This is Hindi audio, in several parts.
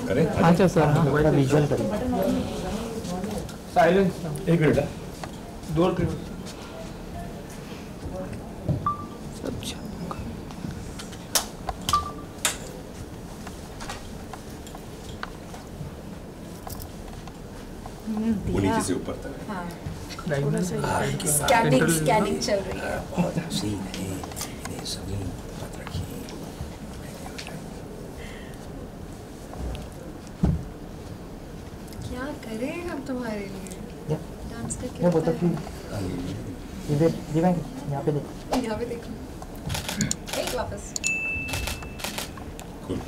करें? अच्छा सर, हाँ थोड़ा विजुअल करें। साइलेंस। एक मिनट। दो अच्छा वो नीचे से ऊपर तक। हाँ थोड़ा स्कैनिंग चल रही है। बहुत हसीन है, इन्हें ज़मीन मत रखिए। क्या करें हम तुम्हारे लिए? डांस करके ये बोलता कि इधर दिखाएंगे, यहाँ पे देख। यहाँ पे देखो। एक वापस। Cool.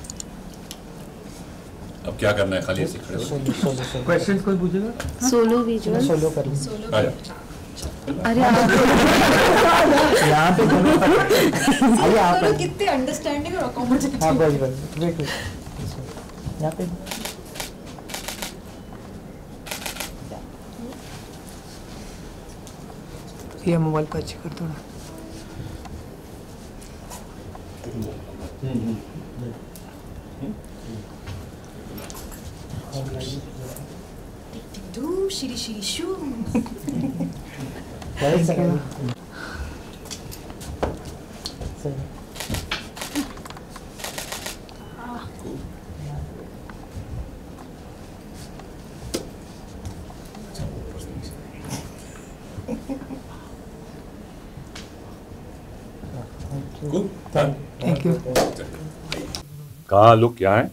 अब क्या करना है? खाली ऐसे खड़े हो? सोलो सोलो सोलो क्वेश्चंस कोई पूछेगा? Solo visual. सोलो कर लो। सोलो। आ जाओ। अरे आप यहाँ पे दोनों आइए आप दोनों कितने अंडरस्टैंडिंग और अकोमोडेटिंग। हाँ बस बस वेट यहाँ पे ये मोबाइल पर अच्छी कर दो ना। धूम शिरी शिरी शू। सही सही Cool. Thank you. कहाँ लोग क्या है?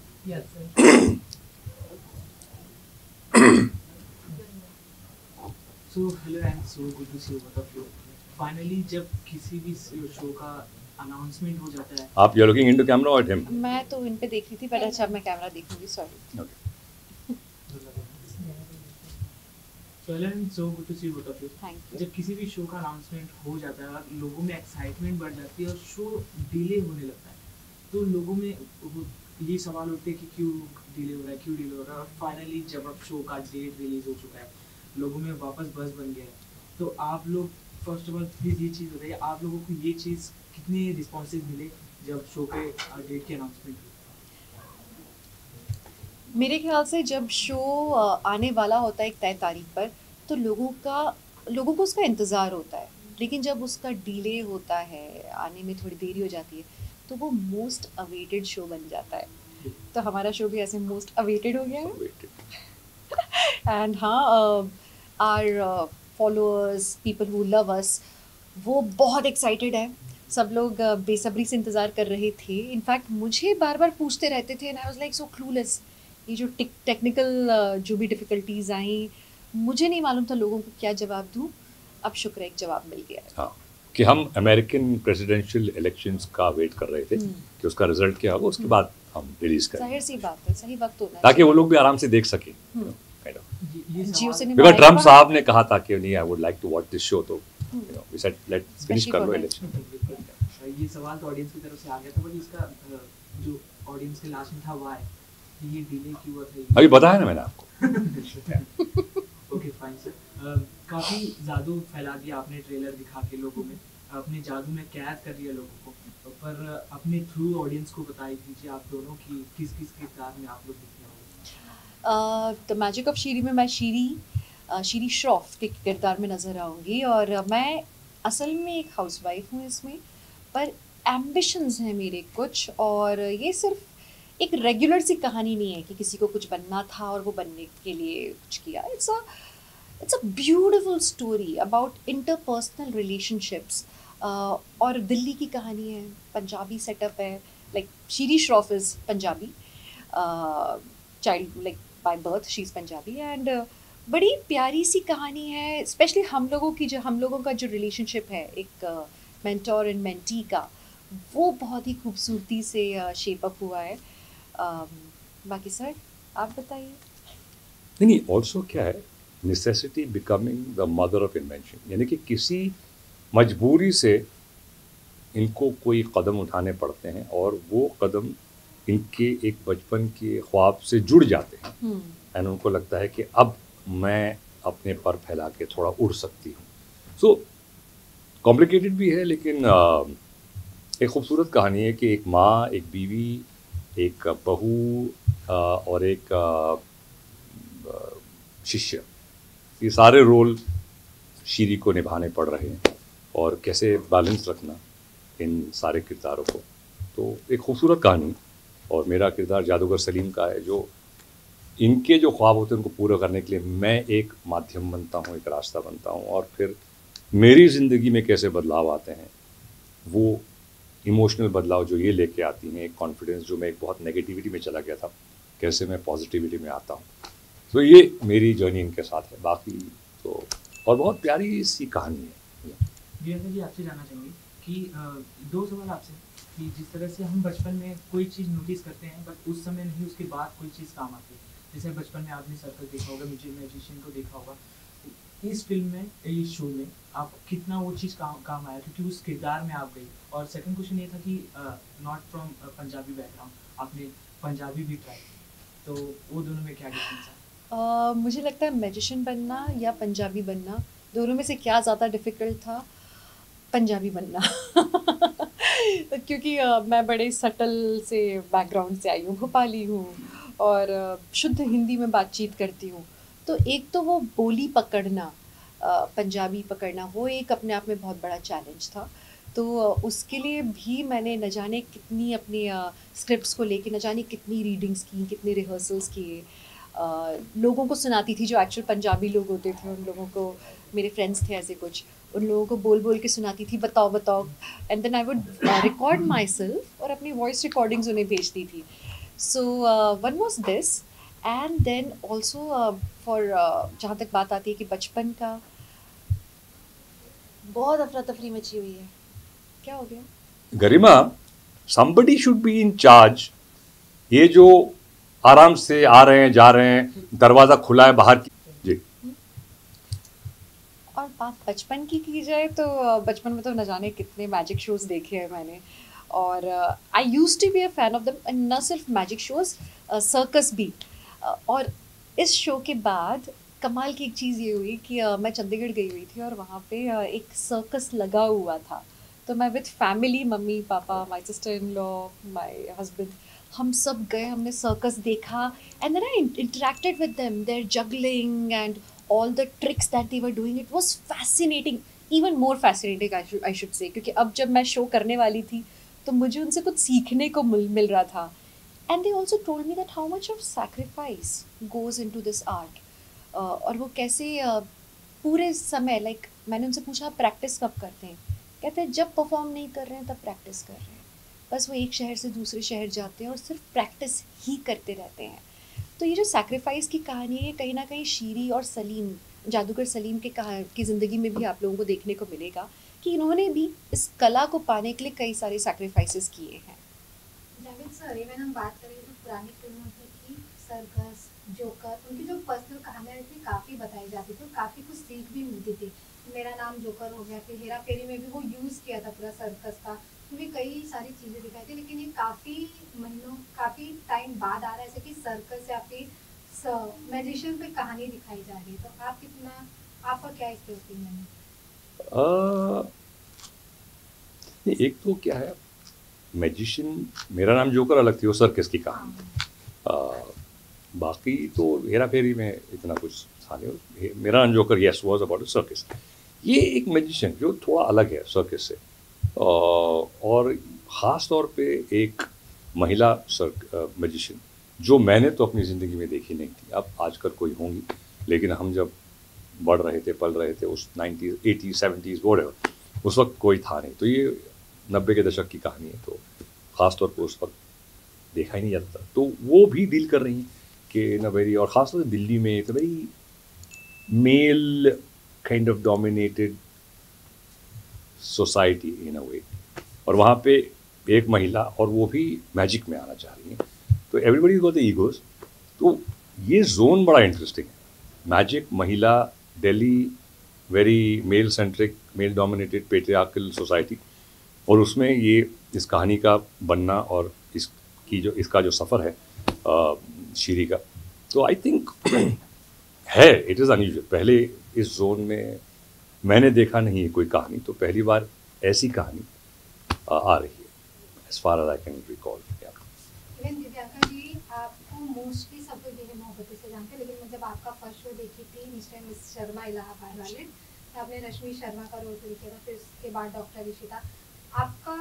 So hello and so good to see you both of you. Finally जब किसी भी शो का अनाउंसमेंट हो जाता है। आप you're looking into camera or at him? मैं तो इन पे देख रही थी, पर अच्छा मैं कैमरा देखूंगी, sorry. Okay. So hello and so good to see you both of you. Thank you. जब किसी भी शो का अनाउंसमेंट हो जाता है लोगों में एक्साइटमेंट बढ़ जाती है और शो डिले होने लगता है, तो लोगों में ये सवाल उठते हैं कि क्यों डिले हो रहा है, क्यों डिले हो रहा है। और फाइनली जब अब शो का डेट रिलीज हो चुका है, लोगों में वापस बस बन गया है, तो आप लोग फर्स्ट ऑफ ऑल प्लीज़ ये चीज़ बताइए, आप लोगों को ये चीज़ कितने रिस्पॉन्सिव मिले जब शो के डेट की अनाउंसमेंट हुई? मेरे ख्याल से जब शो आने वाला होता है एक तय तारीख पर, तो लोगों को उसका इंतज़ार होता है, लेकिन जब उसका डिले होता है, आने में थोड़ी देरी हो जाती है, तो वो मोस्ट अवेटेड शो बन जाता है। तो हमारा शो भी ऐसे मोस्ट अवेटेड हो गया है। एंड हाँ, our followers, people who love us, वो बहुत एक्साइटेड है। सब लोग बेसब्री से इंतज़ार कर रहे थे। इनफैक्ट मुझे बार बार पूछते रहते थे, and I was like so clueless. ये जो टेक्निकल जो भी डिफ़िकल्टीज़ आई, मुझे नहीं मालूम था लोगों को क्या जवाब दूँ। अब शुक्र है एक जवाब मिल गया है। हाँ, कि हम अमेरिकन प्रेसिडेंशियल इलेक्शंस का वेट कर रहे थे कि उसका रिजल्ट क्या होगा, उसके बाद हम रिलीज करें, जाहिर सी बात है, सही वक्त होना ताकि वो लोग भी आराम से देख सकें। ये जियो सवाल सिनेमा बिकॉज आएगा ट्रम्प बाहर। साहब ने कहा था कि नहीं, I would like to watch this show, तो we said let's finish Especially कर लो for men. इलेक्शन। ये सवाल तो ऑडियंस की तरफ से आ गया था, बट इसका जो ऑडियंस के लास्ट में था वाई ये डिले क्यों हुआ था? अभी बताया ना मैंने आपको। Okay fine sir. काफ़ी जादू फैला दिया आपने ट्रेलर दिखा के लोगों में, अपने जादू में कैद कर दिया लोगों को, पर अपने थ्रू ऑडियंस को बताई दीजिए आप दोनों की किस किस किरदार में आप लोग दिखने होंगे। द मैजिक ऑफ शीरी में मैं शीरी श्रॉफ के किरदार में नज़र आऊँगी, और मैं असल में एक हाउसवाइफ हूँ इसमें, पर एम्बिशंस हैं मेरे कुछ, और ये सिर्फ एक रेगुलर सी कहानी नहीं है कि किसी को कुछ बनना था और वो बनने के लिए कुछ किया। It's a beautiful story about interpersonal relationships, और दिल्ली की कहानी है, पंजाबी सेटअप है, like Shiri Shroff is Punjabi, child like by birth she is Punjabi, and बड़ी प्यारी सी कहानी है। स्पेशली हम लोगों का जो रिलेशनशिप है, एक मेंटोर एंड मेंटी का, वो बहुत ही खूबसूरती से शेप अप हुआ है। बाकी सर आप बताइए। नहीं, ऑल्सो क्या है, necessity becoming the mother of invention, यानी कि किसी मजबूरी से इनको कोई कदम उठाने पड़ते हैं, और वो कदम इनके एक बचपन के ख्वाब से जुड़ जाते हैं, एंड उनको लगता है कि अब मैं अपने पर फैला के थोड़ा उड़ सकती हूँ। सो कॉम्प्लिकेटेड भी है, लेकिन एक खूबसूरत कहानी है कि एक माँ, एक बीवी, एक बहू और एक शिष्य, ये सारे रोल शीरी को निभाने पड़ रहे हैं और कैसे बैलेंस रखना इन सारे किरदारों को। तो एक खूबसूरत कहानी, और मेरा किरदार जादूगर सलीम का है, जो इनके जो ख्वाब होते हैं उनको पूरा करने के लिए मैं एक माध्यम बनता हूँ, एक रास्ता बनता हूँ, और फिर मेरी ज़िंदगी में कैसे बदलाव आते हैं, वो इमोशनल बदलाव जो ये लेके आती हैं, एक कॉन्फिडेंस जो मैं एक बहुत नेगेटिविटी में चला गया था, कैसे मैं पॉजिटिविटी में आता हूँ। तो ये मेरी जर्नी इनके साथ है। बाकी तो और बहुत प्यारी सी कहानी है। दिव्यांकर जी, आपसे जानना चाहेंगे कि दो सवाल आपसे, कि जिस तरह से हम बचपन में कोई चीज़ नोटिस करते हैं बट उस समय नहीं, उसके बाद कोई चीज़ काम आती है। जैसे बचपन में आपने सर्कस देखा होगा, मैजिशियन को देखा होगा, इस फिल्म में, इस शो में आप कितना वो चीज़ काम आया क्योंकि उस किरदार में आप गई। और सेकंड क्वेश्चन ये था कि नॉट फ्रॉम पंजाबी बैकग्राउंड, आपने पंजाबी भी ट्राई, तो वो दोनों में क्या डिफरेंस है? मुझे लगता है मैजिशियन बनना या पंजाबी बनना, दोनों में से क्या ज़्यादा डिफ़िकल्ट था? पंजाबी बनना क्योंकि मैं बड़े सटल से बैकग्राउंड से आई हूँ, भोपाली हूँ और शुद्ध हिंदी में बातचीत करती हूँ। तो एक तो वो बोली पकड़ना, पंजाबी पकड़ना, वो एक अपने आप में बहुत बड़ा चैलेंज था। तो उसके लिए भी मैंने न जाने कितनी अपनी स्क्रिप्ट्स को लेके न जाने कितनी रीडिंग्स की, कितने रिहर्सल्स किए। लोगों को सुनाती थी जो एक्चुअल पंजाबी लोग होते थे, उन लोगों को, मेरे फ्रेंड्स थे ऐसे कुछ, उन लोगों को बोल बोल के सुनाती थी, बताओ बताओ, and then I would record myself और अपनी वॉइस रिकॉर्डिंग्स उन्हें भेजती थी। So one was this, and then also for जहाँ तक बात आती है कि बचपन का, बहुत अफरा तफरी मची हुई है। क्या हो गया? गरिमा, somebody should be in charge। ये जो आराम से आ रहे हैं, जा रहे हैं, दरवाजा खुला है बाहर की। जी। और बात बचपन की जाए तो बचपन में तो न जाने कितने मैजिक शोज देखे हैं मैंने, और I used to be a fan of them. न सिर्फ मैजिक शोज, सर्कस भी। और इस शो के बाद कमाल की एक चीज़ ये हुई कि मैं चंडीगढ़ गई हुई थी और वहाँ पे एक सर्कस लगा हुआ था। तो मैं with family, mummy papa, my sister in law, my husband, हम सब गए, हमने सर्कस देखा, and then I interacted with them, there juggling and all the tricks that they were doing. It was fascinating, even more fascinating I should say, क्योंकि अब जब मैं शो करने वाली थी तो मुझे उनसे कुछ सीखने को मिल रहा था। And they also told me that how much of sacrifice goes into this art, और वो कैसे पूरे समय, like मैंने उनसे पूछा प्रैक्टिस कब करते हैं, कहते हैं जब परफॉर्म नहीं कर रहे हैं तब प्रैक्टिस कर रहे हैं। बस वो एक शहर से दूसरे शहर जाते हैं और सिर्फ प्रैक्टिस ही करते रहते हैं। तो ये जो सैक्रिफाइस की कहानी है, कहीं ना कहीं शीरी और सलीम, जादूगर सलीम की ज़िंदगी में भी आप लोगों को देखने को मिलेगा कि इन्होंने भी इस कला को पाने के लिए कई सारे सैक्रिफाइसेस किए हैं। जावेद सर, इवन हम बात करें तो पुरानी फिल्मों की सर्कस, जोकर, उनकी जो पर्सनल कहानियाँ थी काफ़ी बताई जाती थी और काफ़ी कुछ सीख भी मिलती थी। मेरा नाम जोकर हो गया, फिर हेरा फेरी में भी वो यूज़ किया था पूरा सर्कस का, तो भी कई सारी चीज़ें दिखाई थी। लेकिन ये काफ़ी महीनों, काफ़ी टाइम बाद आ रहा है, जैसे कि सर्कस या फिर मैजिशियन पे कहानी दिखाई जा रही है। तो आप कितना, आपका क्या इस पे ओपिनियन है? एक तो क्या है, मैजिशियन, मेरा नाम जोकर अलग थी, वो सर्कस की कहानी। बाकी तो हेरा फेरी में इतना कुछ था नहीं। मेरा नाम joker, yes, was about circus. ये एक मैजिशियन जो थोड़ा अलग है सर्कस से, और ख़ास तौर पे एक महिला मैजिशियन जो मैंने तो अपनी ज़िंदगी में देखी नहीं थी। अब आजकल कोई होंगी, लेकिन हम जब बढ़ रहे थे, पल रहे थे उस 90s, 80s, 70s, whatever, उस वक्त कोई था नहीं। तो ये 90 के दशक की कहानी है, तो ख़ास तौर पर उस वक्त देखा ही नहीं जाता था। तो वो भी डील कर रही हैं कि इन अ वेरी, और ख़ास तौर से दिल्ली में एक very male kind of dominated society in a way, और वहाँ पे एक महिला, और वो भी मैजिक में आना चाह रही हैं। तो एवरीबडी गॉट द ईगोज। तो ये जोन बड़ा इंटरेस्टिंग है, मैजिक, महिला, Delhi, very male centric, male dominated patriarchal society, और उसमें ये इस कहानी का बनना और इसका जो सफ़र है शीरी का, तो आई थिंक है, इट इज़ अनयूजुअल। पहले इस जोन में मैंने देखा नहीं है कोई कहानी, तो पहली बार ऐसी कहानी आ रही है, as far as I can recall. Even Divyankar ji, आपको मोस्टली सब लोग ये मोहब्बतें से जानते हैं, लेकिन मैं जब आपका फर्स्ट शो देखी थी मिस्टर मिस शर्मा इलाहाबाद वाले, तो आपने रश्मि शर्मा का रोल प्ले किया था, फिर उसके बाद डॉक्टर ऋषिता। आपका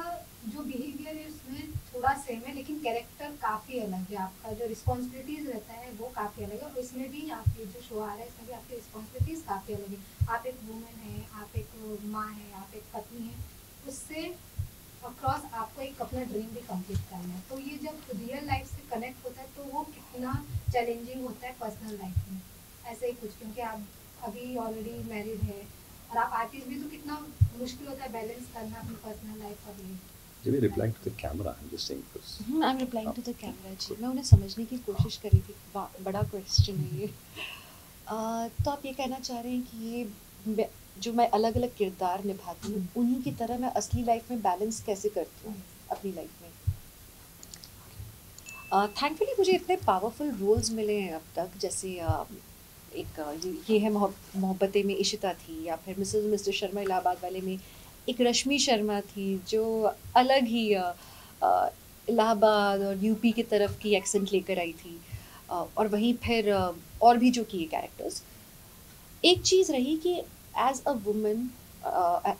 जो बिहेवियर है उसमें थोड़ा सेम है, लेकिन कैरेक्टर काफ़ी अलग है। आपका जो रिस्पॉन्सिबिलिटीज़ रहता है वो काफ़ी अलग है, और इसमें भी आपके जो शो आ रहा है इसमें भी आपकी रिस्पॉन्सिबिलिटीज़ काफ़ी अलग है। आप एक वुमेन है, आप एक माँ है, आप एक पत्नी है, उससे अक्रॉस आपको एक अपना ड्रीम भी कंप्लीट करना है। तो ये जब रियल लाइफ से कनेक्ट होता है तो वो कितना चैलेंजिंग होता है पर्सनल लाइफ में, ऐसे ही कुछ, क्योंकि आप अभी ऑलरेडी मैरिड है और आप आर्टिस्ट भी, तो कितना मुश्किल होता है बैलेंस करना अपनी पर्सनल लाइफ और ये। जब ये reply to the camera, I am just saying this. I am replying to the camera जी। मैं उन्हें समझने की कोशिश कर रही थी। वाह, बड़ा क्वेश्चन है ये। तो आप ये कहना चाह रहे हैं कि ये जो मैं अलग अलग किरदार निभाती हूँ उन्हीं की तरह मैं असली लाइफ में बैलेंस कैसे करती हूँ अपनी लाइफ में। थैंकफुली मुझे इतने पावरफुल रोल्स मिले हैं अब तक, जैसे एक ये है मोहब्बतें में इशिता थी, या फिर मिसेस मिस्टर शर्मा इलाहाबाद वाले में एक रश्मि शर्मा थी जो अलग ही इलाहाबाद और यूपी की तरफ की एक्सेंट लेकर आई थी। और वहीं फिर और भी जो किए कैरेक्टर्स। एक चीज़ रही कि as a woman,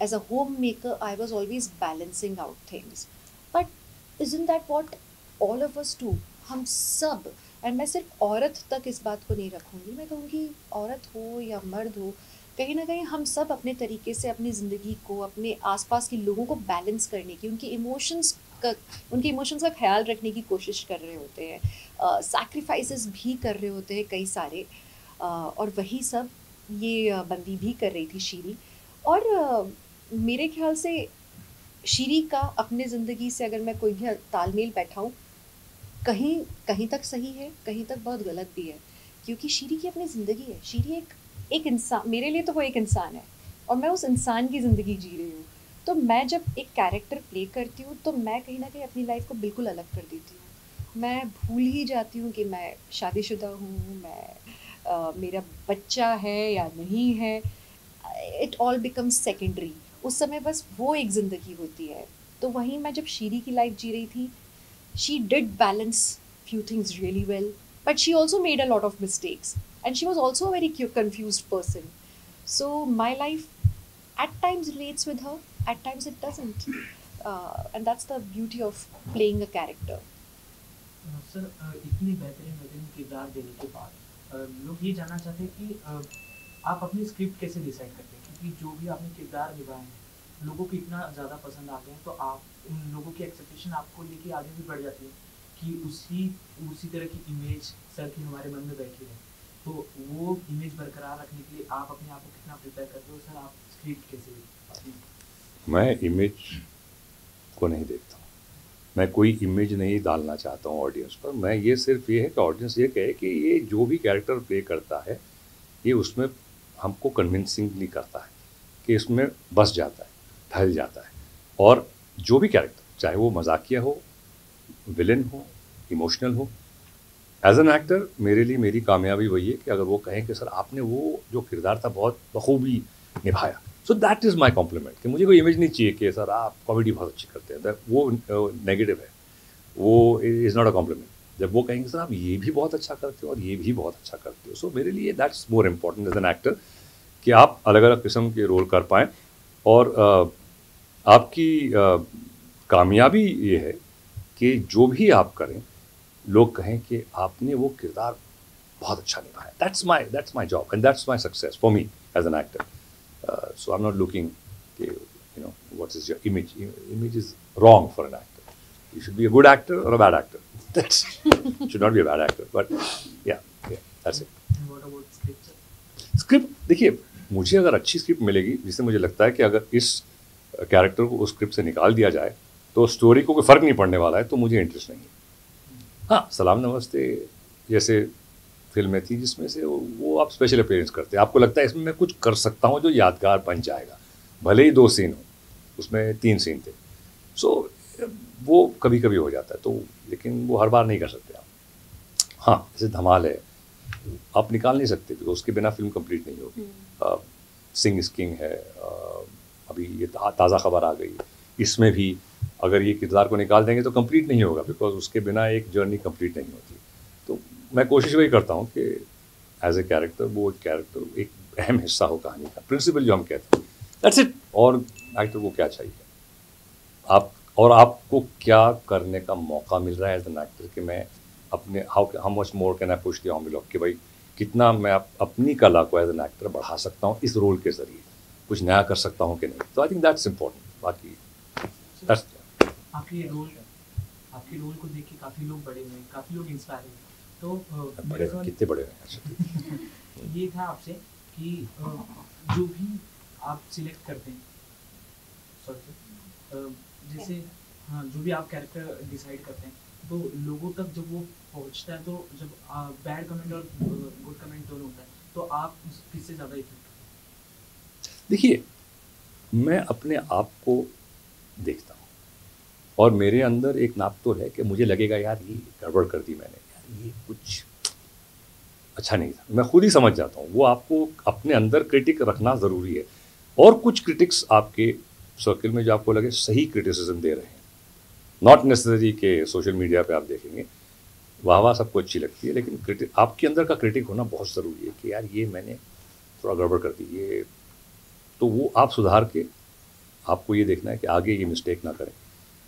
as a homemaker, I was always balancing out things, but isn't that what all of us do? हम सब, एंड मैं सिर्फ औरत तक इस बात को नहीं रखूँगी, मैं कहूँगी औरत हो या मर्द हो, कहीं ना कहीं हम सब अपने तरीके से अपनी ज़िंदगी को, अपने आसपास के लोगों को बैलेंस करने की, उनके इमोशंस का ख्याल रखने की कोशिश कर रहे होते हैं, सैक्रिफाइसेस भी कर रहे होते हैं कई सारे, और वही सब ये बंदी भी कर रही थी, शीरी। और मेरे ख्याल से शीरी का अपने ज़िंदगी से अगर मैं कोई भी तालमेल बैठाऊँ, कहीं तक सही है, कहीं तक बहुत गलत भी है, क्योंकि शीरी की अपनी ज़िंदगी है। शीरी एक इंसान, मेरे लिए तो वो एक इंसान है और मैं उस इंसान की ज़िंदगी जी रही हूँ। तो मैं जब एक कैरेक्टर प्ले करती हूँ तो मैं कहीं ना कहीं अपनी लाइफ को बिल्कुल अलग कर देती हूँ। मैं भूल ही जाती हूँ कि मैं शादीशुदा हूँ, मेरा बच्चा है या नहीं है। It all becomes secondary. उस समय बस वो एक ज़िंदगी होती है। तो वहीं मैं जब शीरी की लाइफ जी रही थी, she did balance few things really well, but she also made a lot of mistakes, and she was also a very confused person. So my life at times relates with her, at times it doesn't, and that's the beauty of playing a character. Sir, इतनी बेहतरीन किरदार देने के बाद लोग ये जानना चाहते हैं कि आप अपनी स्क्रिप्ट कैसे डिसाइड करते हैं, क्योंकि जो भी आपने किरदार निभाए हैं लोगों को इतना ज़्यादा पसंद आ गए हैं, तो आप उन लोगों की एक्सपेक्टेशन आपको लेके आगे भी बढ़ जाती है कि उसी तरह की इमेज सर की हमारे मन में बैठी है। तो वो इमेज बरकरार रखने के लिए आप अपने आप को कितना प्रिपेयर करते हो सर? आप स्क्रिप्ट कैसे? मैं इमेज को नहीं देखता हूँ, मैं कोई इमेज नहीं डालना चाहता हूँ ऑडियंस पर। मैं ये सिर्फ ये है कि ऑडियंस ये कहे कि ये जो भी कैरेक्टर प्ले करता है ये उसमें हमको कन्विंसिंगली करता है, कि इसमें बस जाता है, ढल जाता है। और जो भी कैरेक्टर, चाहे वो मजाकिया हो, विलन हो, इमोशनल हो, एज एन एक्टर मेरे लिए मेरी कामयाबी वही है कि अगर वो कहें कि सर आपने वो जो किरदार था बहुत बखूबी निभाया, so that is my compliment. कि मुझे कोई इमेज नहीं चाहिए कि सर आप कॉमेडी बहुत अच्छी करते हैं, वो नेगेटिव है, वो इज़ नॉट अ कॉम्प्लीमेंट। जब वो कहेंगे सर आप ये भी बहुत अच्छा करते हो और ये भी बहुत अच्छा करते हो, सो मेरे लिए that's more important as an actor, कि आप अलग अलग किस्म के रोल कर पाएँ। और आपकी कामयाबी ये है कि जो भी आप करें लोग कहें कि आपने वो किरदार बहुत अच्छा निभाया। That's my job and that's my success for me as an actor. So I am not looking you know what is your image. Image is wrong for an actor. You should be a good actor और a bad actor. That's should not be a bad actor, but yeah that's it. What about script? Script देखिए, मुझे अगर अच्छी स्क्रिप्ट मिलेगी, जिससे मुझे लगता है कि अगर इस कैरेक्टर को उस स्क्रिप्ट से निकाल दिया जाए तो स्टोरी को कोई फ़र्क नहीं पड़ने वाला है, तो मुझे इंटरेस्ट नहीं है। हाँ, सलाम नमस्ते जैसे फिल्में थी जिसमें से वो आप स्पेशल अपीयरेंस करते हैं, आपको लगता है इसमें मैं कुछ कर सकता हूँ जो यादगार बन जाएगा, भले ही 2 सीन हो, उसमें 3 सीन थे। सो वो कभी कभी हो जाता है, तो लेकिन वो हर बार नहीं कर सकते आप। हाँ, जैसे धमाल है, आप निकाल नहीं सकते क्योंकि उसके बिना फिल्म कंप्लीट नहीं होगी। सिंग इज किंग है, अभी ये ताज़ा खबर आ गई, इसमें भी अगर ये किरदार को निकाल देंगे तो कंप्लीट नहीं होगा, बिकॉज उसके बिना एक जर्नी कंप्लीट नहीं होती। तो मैं कोशिश वही करता हूँ कि एज ए कैरेक्टर वो कैरेक्टर एक अहम हिस्सा हो कहानी का, प्रिंसिपल जो हम कहते हैं, दैट्स इट। और एक्टर को क्या चाहिए, आप और आपको क्या करने का मौका मिल रहा है एज एन एक्टर कि मैं अपने how much more can I push the envelope, कि भाई कितना मैं अपनी कला को एज एन एक्टर बढ़ा सकता हूँ इस रोल के ज़रिए, कुछ नया कर सकता हूँ कि नहीं। तो आई थिंक दैट्स इम्पोर्टेंट। बाकी that's आपके रोल को देख के काफ़ी लोग बड़े हुए, काफ़ी लोग इंस्पायर हुए। तो बड़े मेरा सवाल कितने बड़े हैं अच्छा। ये था आपसे कि जो भी आप सिलेक्ट करते हैं, सॉरी जैसे हाँ, जो भी आप कैरेक्टर डिसाइड करते हैं, तो लोगों तक जब वो पहुंचता है, तो जब बैड कमेंट और गुड कमेंट दोनों होता है, तो आप किससे ज़्यादा इफेक्ट? देखिए, मैं अपने आप को देखता हूँ और मेरे अंदर एक नाप तो है कि मुझे लगेगा यार ये गड़बड़ कर दी मैंने, यार ये कुछ अच्छा नहीं था, मैं खुद ही समझ जाता हूँ। वो आपको अपने अंदर क्रिटिक रखना ज़रूरी है। और कुछ क्रिटिक्स आपके सर्कल में जो आपको लगे सही क्रिटिसिज्म दे रहे हैं, नॉट नेसेसरी के सोशल मीडिया पे आप देखेंगे वाह सबको अच्छी लगती है, लेकिन आपके अंदर का क्रिटिक होना बहुत ज़रूरी है कि यार ये मैंने थोड़ा गड़बड़ कर दी, ये तो वो आप सुधार के आपको ये देखना है कि आगे ये मिस्टेक ना करें।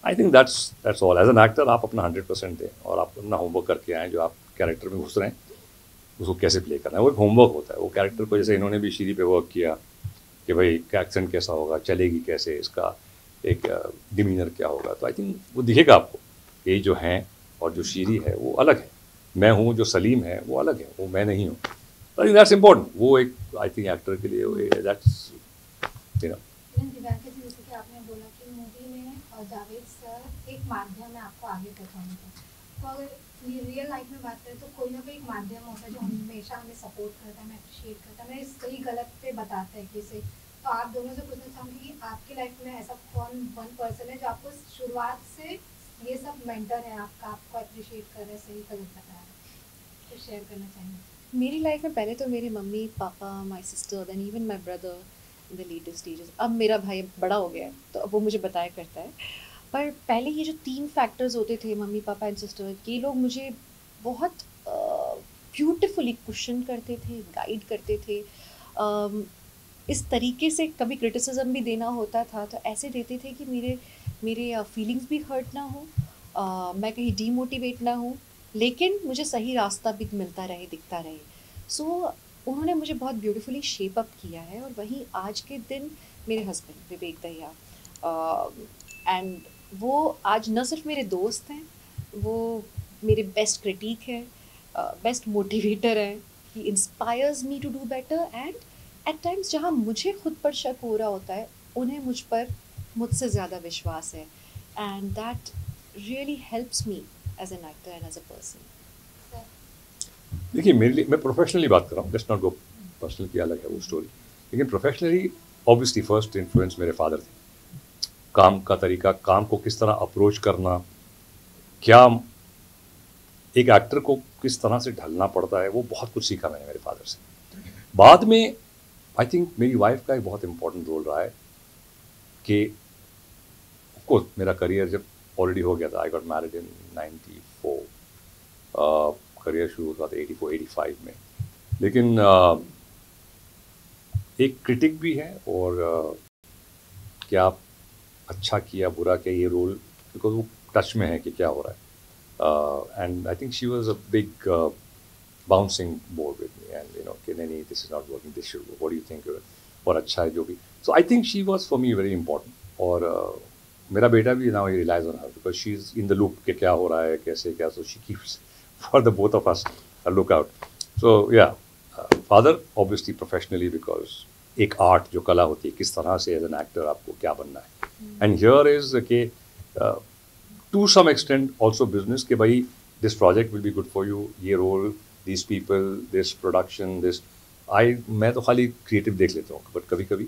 I think that's all. As an actor आप अपना 100% दें और आप अपना होमवर्क करके आएँ, जो आप कैरेक्टर में घुस रहे हैं उसको कैसे प्ले करना है, वो एक होमवर्क होता है। वो कैरेक्टर को जैसे इन्होंने भी शीरी पे वर्क किया कि भाई क्या एक्सेंट कैसा होगा, चलेगी कैसे, इसका एक डिमीनर क्या होगा, तो आई थिंक वो दिखेगा आपको। ये जो हैं और जो शीरी है वो अलग है, मैं हूँ, जो सलीम है वो अलग है, वो मैं नहीं हूँ। आई थिंक दैट्स इम्पोर्टेंट। वो एक आई थिंक एक्टर के लिए दैट्स यू नो। दिव्यांका जी, जैसे कि आपने बोला कि मूवी में जावेद सर एक माध्यम है आपको आगे पहुंचाने का, तो अगर ये रियल लाइफ में बात करें तो कोई ना कोई एक माध्यम होता है जो हमेशा हमें सपोर्ट करता है, हमें अप्रिशिएट करता है, हमें सही गलत पे बताता है किसे। तो आप दोनों से पूछना चाहूँगी कि आपकी लाइफ में ऐसा कौन वन पर्सन है जो आपको शुरुआत से ये सब मेंटर है आपका, आपको अप्रिशिएट कर रहा है, सही गलत बता रहा है, तो शेयर करना चाहेंगे? मेरी लाइफ में पहले तो मेरे mummy papa, my sister, then even my brother in the latest stages. अब मेरा भाई बड़ा हो गया है तो अब वो मुझे बताया करता है, पर पहले ये जो 3 फैक्टर्स होते थे, मम्मी पापा एंड सिस्टर, ये लोग मुझे बहुत ब्यूटीफुली क्वेश्चन करते थे, गाइड करते थे। इस तरीके से कभी क्रिटिसिज्म भी देना होता था तो ऐसे देते थे कि मेरे फीलिंग्स भी हर्ट ना हो, मैं कहीं डीमोटिवेट ना हूँ, लेकिन मुझे सही रास्ता भी मिलता रहे, दिखता रहे। सो उन्होंने मुझे बहुत ब्यूटीफुली शेप अप किया है। और वहीं आज के दिन मेरे हस्बैंड विवेक दहिया, एंड वो आज न सिर्फ मेरे दोस्त हैं, वो मेरे बेस्ट क्रिटिक हैं, बेस्ट मोटिवेटर हैं। He inspires me to do better, and at times जहाँ मुझे खुद पर शक हो रहा होता है, उन्हें मुझसे ज़्यादा विश्वास है, and that really helps me as an actor and as a person. देखिए, मेरे लिए, मैं प्रोफेशनली बात कर रहा हूँ, लेट्स नॉट गो पर्सनल की अलग है वो स्टोरी, लेकिन प्रोफेशनली ऑब्वियसली फर्स्ट इन्फ्लुएंस मेरे फादर थे। काम का तरीका, काम को किस तरह अप्रोच करना, क्या एक एक्टर को किस तरह से ढलना पड़ता है, वो बहुत कुछ सीखा मैंने मेरे फादर से। बाद में आई थिंक मेरी वाइफ का एक बहुत इंपॉर्टेंट रोल रहा है कि ऑफकोर्स मेरा करियर जब ऑलरेडी हो गया था, I got married in 94, career शुरू हुआ था 84-85 में, लेकिन एक क्रिटिक भी है और क्या अच्छा किया बुरा किया ये रोल, बिकॉज वो टच में है कि क्या हो रहा है। And I think she was a big bouncing board with me, and you know कि नहीं this is not working, this should, what do you think, और अच्छा है जो भी। So I think she was for me very important. और मेरा बेटा भी now he realize on her, because she is in the loop कि क्या हो रहा है, कैसे क्या, so she keeps for the both of us a lookout. So yeah, father obviously professionally, because एक आर्ट जो कला होती है, किस तरह से एज एन एक्टर आपको क्या बनना है, एंड हियर इज के to some extent also business के भाई this project will be good for you, ये role, this people, this production, this मैं तो खाली क्रिएटिव देख लेता हूँ, बट कभी कभी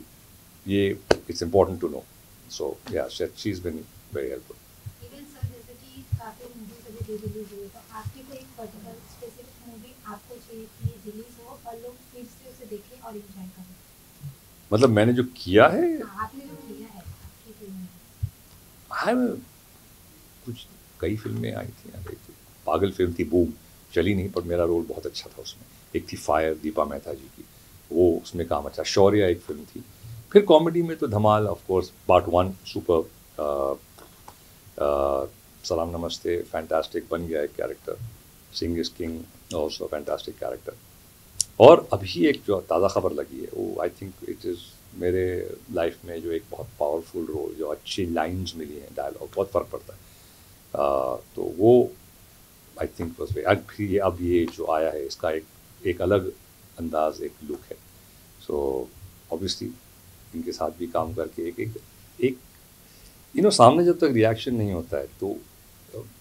ये it's important to know. So yeah she is been very helpful. Even sir, जैसे कि काफ़ी मूवीज अभी रिलीज हुई, तो आपकी कोई पर्टिकुलर स्पेसिफिक मूवी आपको चाहिए कि ये रिलीज हो और लोग फिर से उसे देखें और एंजॉय करें? मतलब मैंने जो किया है, हाँ, आपने जो किया है आपकी फिल्म में। कुछ कई फिल्में आई थी, पागल फिल्म थी, बूम, चली नहीं, पर मेरा रोल बहुत अच्छा था उसमें। एक थी फायर, दीपा मेहता जी की, वो उसमें काम अच्छा। शौर्य एक फिल्म थी। फिर कॉमेडी में तो Dhamaal of course part 1 super, Salaam Namaste fantastic, बन गया एक character. Singh is king also fantastic character. और अभी एक जो ताज़ा खबर लगी है वो आई थिंक इट इज़ मेरे लाइफ में जो एक बहुत पावरफुल रोल, जो अच्छी लाइंस मिली हैं, डायलॉग, बहुत फ़र्क पड़ता है। तो वो आई थिंक बस फिर अब ये जो आया है इसका एक अलग अंदाज, एक लुक है। सो ऑब्वियसली इनके साथ भी काम करके एक सामने जब तक रिएक्शन नहीं होता है तो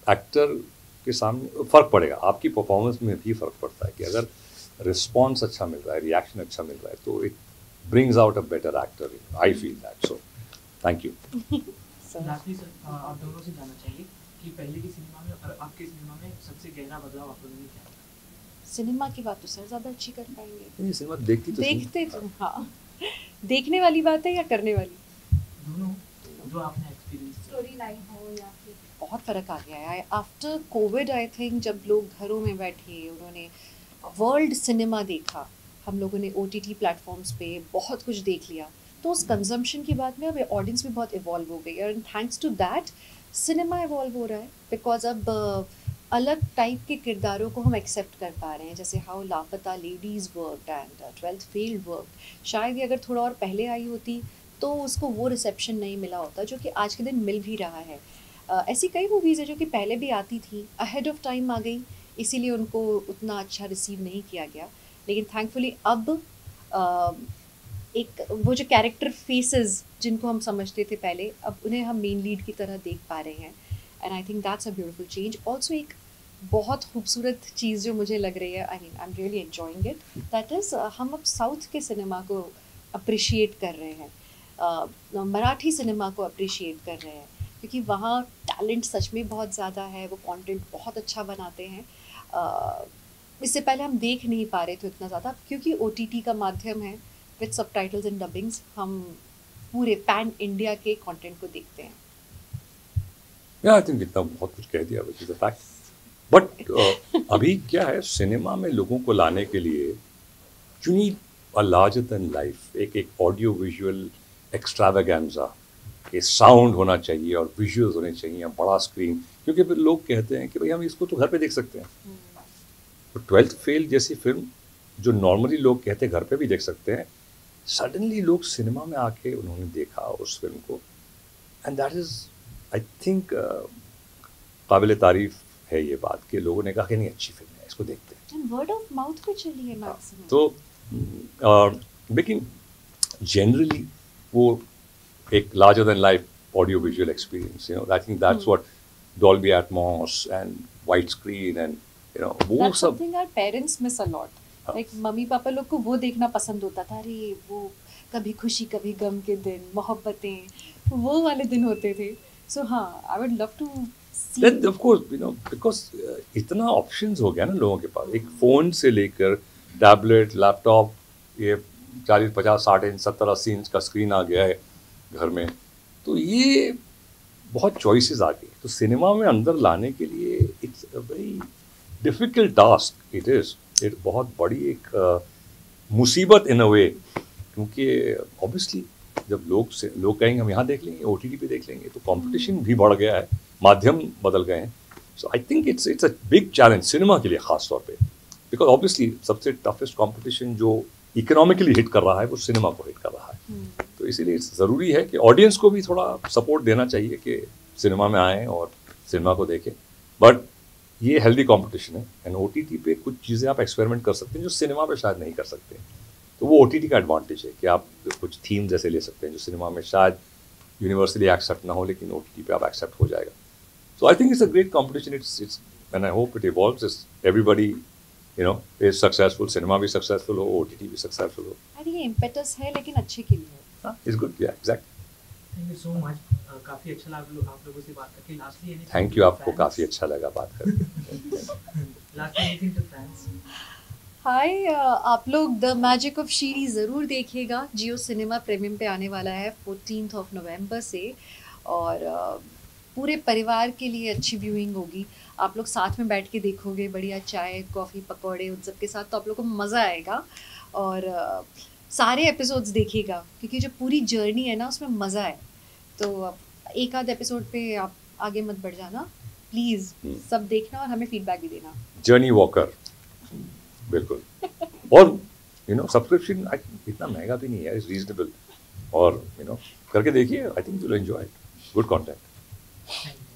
एक्टर के सामने फ़र्क पड़ेगा, आपकी परफॉर्मेंस में भी फ़र्क पड़ता है कि अगर रिस्पॉन्स अच्छा मिल रहा है, रिएक्शन अच्छा मिल रहा है, तो it brings out a better actor. I feel that. So, thank you. Lastly sir, आप दोनों से जानना चाहिए कि पहले की सिनेमा में और आपके सिनेमा में सबसे गहरा बदलाव आप लोगों ने क्या देखा? सिनेमा की बात तो सर ज़्यादा अच्छी कर पाएंगे। ये सिनेमा देखते तो हाँ, देखने वाली बात है या करने वाली? दोनों, जो आपने एक्सपीरियंस स्टोरी लाइन हो या फिर बहुत फ़र्क आ गया है आफ्टर कोविड। आई थिंक जब लोग घरों में बैठे, उन्होंने वर्ल्ड सिनेमा देखा, हम लोगों ने OTT प्लेटफॉर्म्स पे बहुत कुछ देख लिया, तो उस कंजम्पशन की बात में अब ऑडियंस भी बहुत इवॉल्व हो गई है। And thanks to that cinema evolve हो रहा है, बिकॉज अब अलग टाइप के किरदारों को हम एक्सेप्ट कर पा रहे हैं, जैसे हाउ लापता ladies work and 12th failed work. शायद ये अगर थोड़ा और पहले आई होती तो उसको वो रिसेप्शन नहीं मिला होता जो कि आज के दिन मिल भी रहा है। ऐसी कई मूवीज़ है जो कि पहले भी आती थी, अहेड ऑफ टाइम आ गई, इसीलिए उनको उतना अच्छा रिसीव नहीं किया गया। लेकिन थैंकफुली अब एक वो जो कैरेक्टर फेसेस जिनको हम समझते थे पहले, अब उन्हें हम मेन लीड की तरह देख पा रहे हैं। And I think that's a beautiful change. Also एक बहुत खूबसूरत चीज़ जो मुझे लग रही है, I mean I am really enjoying it, that is हम अब साउथ के सिनेमा को अप्रिशिएट कर रहे हैं, मराठी सिनेमा को अप्रिशिएट कर रहे हैं, क्योंकि वहाँ टैलेंट सच में बहुत ज़्यादा है, वो कंटेंट बहुत अच्छा बनाते हैं। इससे पहले हम देख नहीं पा रहे थे इतना ज़्यादा, क्योंकि OTT का माध्यम है, विद सबटाइटल्स एंड डबिंग्स हम पूरे पैन इंडिया के कंटेंट को देखते हैं। या आई थिंक इतना बहुत कुछ कह दिया, which is a fact. But अभी क्या है, सिनेमा में लोगों को लाने के लिए you need a larger than life, एक ऑडियो विजुअल एक्स्ट्रावेगेंजा, के साउंड होना चाहिए और विजुअल्स होने चाहिए, बड़ा स्क्रीन, क्योंकि फिर लोग कहते हैं कि भाई हम इसको तो घर पे देख सकते हैं। तो 12th फेल जैसी फिल्म जो नॉर्मली लोग कहते हैं घर पे भी देख सकते हैं, सडनली लोग सिनेमा में आके उन्होंने देखा उस फिल्म को, and that is I think काबिल तारीफ है ये बात कि लोगों ने कहा कि नहीं अच्छी फिल्म है, इसको देखते हैं। एंड वर्ड ऑफ माउथ पे चली है मैक्सिमम। तो लेकिन जनरली वो एक larger than life audio visual experience, I think that's what Dolby Atmos and widescreen and वो That's सब something our parents miss a lot. Like mummy papa लोग को वो देखना पसंद होता था, अरे वो कभी खुशी कभी गम के दिन, मोहब्बतें, वो वाले दिन होते थे। So हाँ, I would love to see. Then of course because इतना ऑप्शंस हो गया ना लोगों के पास, एक फ़ोन से लेकर टैबलेट, लैपटॉप, ये 40, 50, 60 इंच, 70, 80 इंच का स्क्रीन आ गया है घर में, तो ये बहुत चॉइसेस आ गई। तो सिनेमा में अंदर लाने के लिए it's a very difficult task, it बहुत बड़ी एक मुसीबत इन अ वे, क्योंकि ऑब्वियसली जब लोग कहेंगे हम यहाँ देख लेंगे, OTT पे देख लेंगे, तो कंपटीशन भी बढ़ गया है, माध्यम बदल गए हैं। So I think it's a big challenge cinema के लिए ख़ास तौर पे, बिकॉज ऑब्वियसली सबसे टफेस्ट कंपटीशन जो इकोनॉमिकली हिट कर रहा है वो सिनेमा को हिट कर रहा है। तो इसीलिए ज़रूरी है कि ऑडियंस को भी थोड़ा सपोर्ट देना चाहिए कि सिनेमा में आएँ और सिनेमा को देखें। बट ये हेल्दी कंपटीशन है, एंड OTT पे कुछ चीज़ें आप एक्सपेरिमेंट कर सकते हैं जो सिनेमा पे शायद नहीं कर सकते। तो वो OTT का एडवांटेज है कि आप कुछ थीम्स ऐसे ले सकते हैं जो सिनेमा में शायद यूनिवर्सली एक्सेप्ट ना हो, लेकिन OTT पे आप एक्सेप्ट हो जाएगा। So I think it's a great competition, it's and I hope it evolves, everybody is successful, cinema भी सक्सेसफुल हो, OTT भी सक्सेसफुल हो। अरे ये इम्पेटस है, लेकिन अच्छे के लिए। It's good, yeah exact. Thank you so much, काफ़ी अच्छा लगा आप लोगों से बात करके। लास्टली थैंक यू, आपको काफ़ी अच्छा लगा बात करके। Lastly anything to fans? Hi, आप लोग द मैजिक ऑफ शीरी ज़रूर देखिएगा, जियो सिनेमा प्रीमियम पे आने वाला है 14th of November से, और पूरे परिवार के लिए अच्छी व्यूइंग होगी। आप लोग साथ में बैठ के देखोगे, बढ़िया चाय कॉफ़ी पकौड़े उन सब के साथ, तो आप लोग को मज़ा आएगा। और सारे एपिसोड्स देखिएगा क्योंकि जो पूरी जर्नी है ना उसमें मज़ा है। तो एक आध एपिसोड पे आप आगे मत बढ़ जाना प्लीज़, सब देखना और हमें फीडबैक भी देना। जर्नी वॉकर, बिल्कुल। और सब्सक्रिप्शन इतना महंगा भी नहीं है, इट्स रीजनेबल, और करके देखिए, I think you will enjoy it, good content. Thank you.